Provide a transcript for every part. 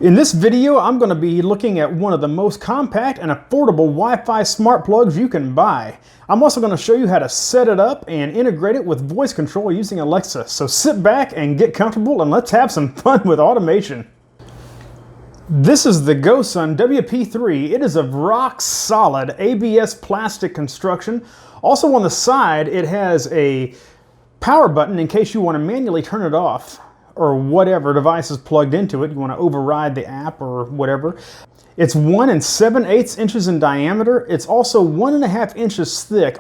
In this video, I'm going to be looking at one of the most compact and affordable Wi-Fi smart plugs you can buy. I'm also going to show you how to set it up and integrate it with voice control using Alexa. So sit back and get comfortable and let's have some fun with automation. This is the GoSun WP3. It is a rock solid ABS plastic construction. Also on the side, it has a power button in case you want to manually turn it off, or whatever device is plugged into it. You want to override the app or whatever. It's 1 7/8 inches in diameter. It's also 1.5 inches thick.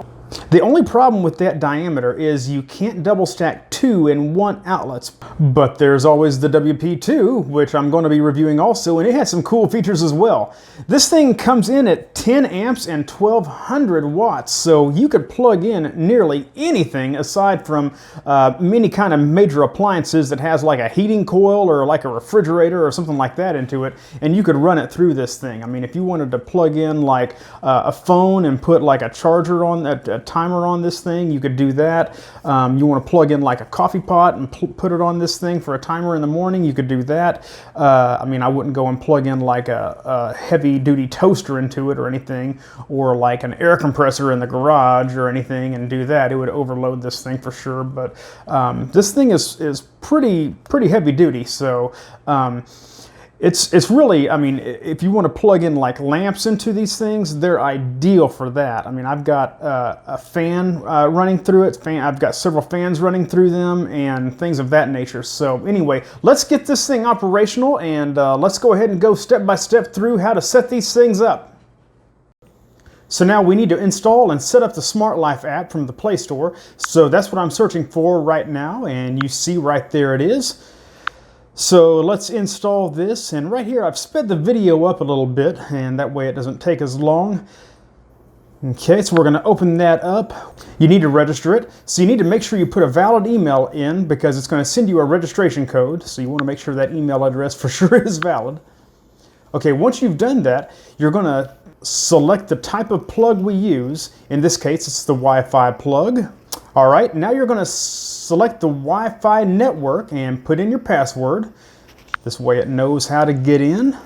The only problem with that diameter is you can't double stack 2 in 1 outlets. But there's always the WP2, which I'm going to be reviewing also, and it has some cool features as well. This thing comes in at 10 amps and 1200 watts, so you could plug in nearly anything aside from any kind of major appliances that has like a heating coil or like a refrigerator or something like that into it, and you could run it through this thing. I mean, if you wanted to plug in like a phone and put like a charger on that, a timer on this thing, you could do that. You want to plug in like a coffee pot and put it on this thing for a timer in the morning, you could do that. I mean, I wouldn't go and plug in like a heavy duty toaster into it or anything, or like an air compressor in the garage or anything and do that. It would overload this thing for sure, but this thing is pretty heavy duty, so it's really, I mean, if you want to plug in like lamps into these things, they're ideal for that. I mean, I've got a fan running through it. I've got several fans running through them and things of that nature. So anyway, let's get this thing operational and let's go ahead and go step by step through how to set these things up. So now we need to install and set up the SmartLife app from the Play Store. So that's what I'm searching for right now, and you see right there it is. So let's install this, and right here I've sped the video up a little bit, and that way it doesn't take as long. Okay, so we're going to open that up. You need to register it, so you need to make sure you put a valid email in because it's going to send you a registration code, so you want to make sure that email address for sure is valid. Okay, once you've done that, you're going to select the type of plug we use. In this case, it's the Wi-Fi plug. All right, now you're going to select the Wi-Fi network and put in your password. This way it knows how to get in.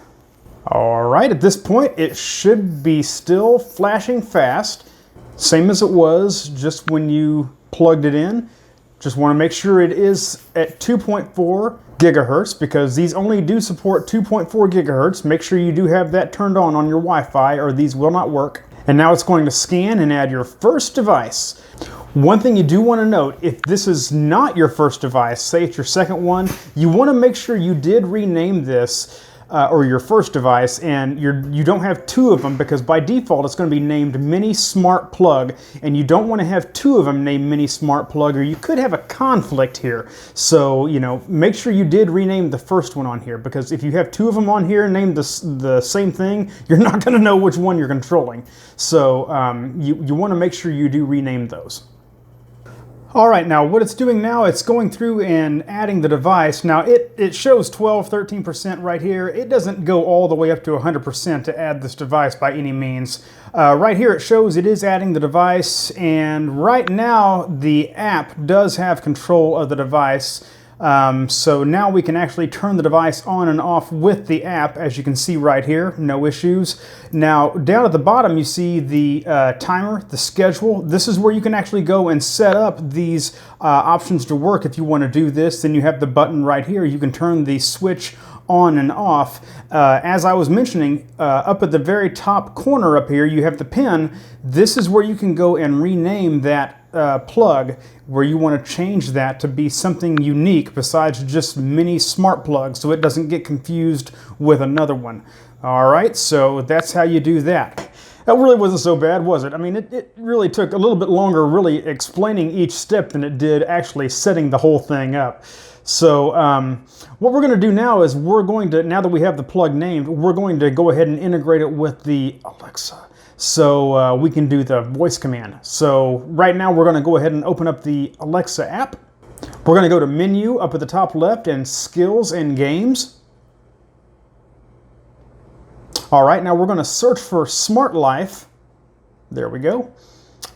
All right, at this point, it should be still flashing fast, same as it was just when you plugged it in. Just want to make sure it is at 2.4 gigahertz because these only do support 2.4 gigahertz. Make sure you do have that turned on your Wi-Fi or these will not work. And now it's going to scan and add your first device. One thing you do want to note, if this is not your first device, say it's your second one, you want to make sure you did rename this or your first device, and you don't have 2 of them because by default it's going to be named Mini Smart Plug, and you don't want to have 2 of them named Mini Smart Plug, or you could have a conflict here. So, you know, make sure you did rename the first one on here, because if you have 2 of them on here named the same thing, you're not going to know which one you're controlling. So you want to make sure you do rename those. All right, now what it's doing now, it's going through and adding the device. Now it shows 13% right here. It doesn't go all the way up to 100% to add this device by any means. Right here it shows it is adding the device, and right now the app does have control of the device. So now we can actually turn the device on and off with the app, as you can see right here, no issues. Now down at the bottom you see the timer, the schedule. This is where you can actually go and set up these options to work. If you want to do this, then you have the button right here. You can turn the switch on and off. As I was mentioning, up at the very top corner up here you have the pin. This is where you can go and rename that plug, where you want to change that to be something unique besides just Mini Smart Plug, so it doesn't get confused with another one. All right, so that's how you do that. That really wasn't so bad, was it? I mean, it really took a little bit longer really explaining each step than it did actually setting the whole thing up. So what we're going to do now is now that we have the plug named, we're going to go ahead and integrate it with the Alexa. So we can do the voice command. So right now we're going to go ahead and open up the Alexa app. We're going to go to Menu up at the top left and Skills and Games. All right, now we're going to search for SmartLife. There we go.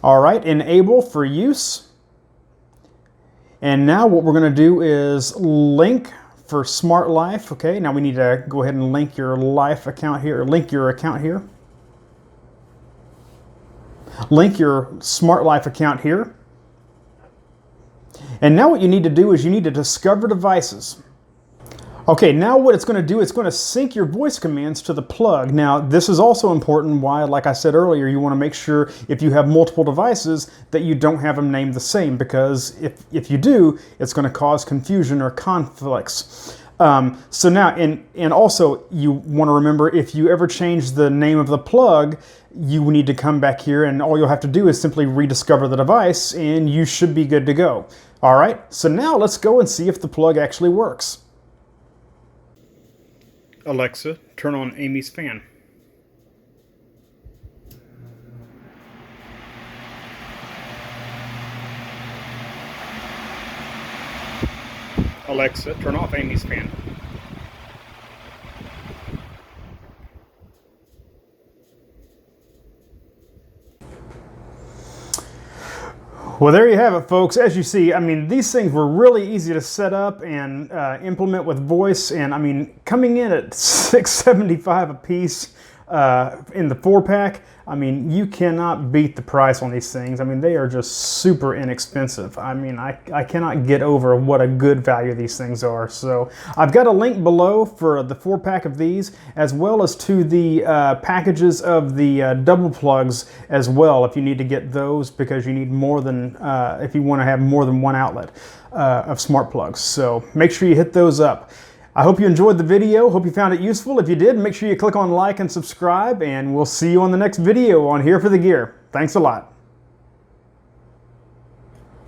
All right, Enable for use. And now what we're going to do is link for Smart Life. Okay, now we need to go ahead and link your Life account here, link your account here. Link your Smart Life account here. And now what you need to do is you need to discover devices. Okay, now what it's going to do, it's going to sync your voice commands to the plug. Now, this is also important why, like I said earlier, you want to make sure if you have multiple devices that you don't have them named the same, because if you do, it's going to cause confusion or conflicts. So now, and also you want to remember, if you ever change the name of the plug, you need to come back here, and all you'll have to do is simply rediscover the device and you should be good to go. All right, so now let's go and see if the plug actually works. Alexa, turn on Amy's fan. Alexa, turn off Amy's fan. Well, there you have it, folks. As you see, I mean, these things were really easy to set up and implement with voice. And I mean, coming in at $6.75 a piece in the 4-pack, I mean, you cannot beat the price on these things. I mean, they are just super inexpensive. I mean, I cannot get over what a good value these things are. So I've got a link below for the 4-pack of these, as well as to the packages of the double plugs as well, if you need to get those, because you need more than, if you want to have more than one outlet of smart plugs. So make sure you hit those up. I hope you enjoyed the video. Hope you found it useful. If you did, make sure you click on like and subscribe, and we'll see you on the next video on Here for the Gear. Thanks a lot.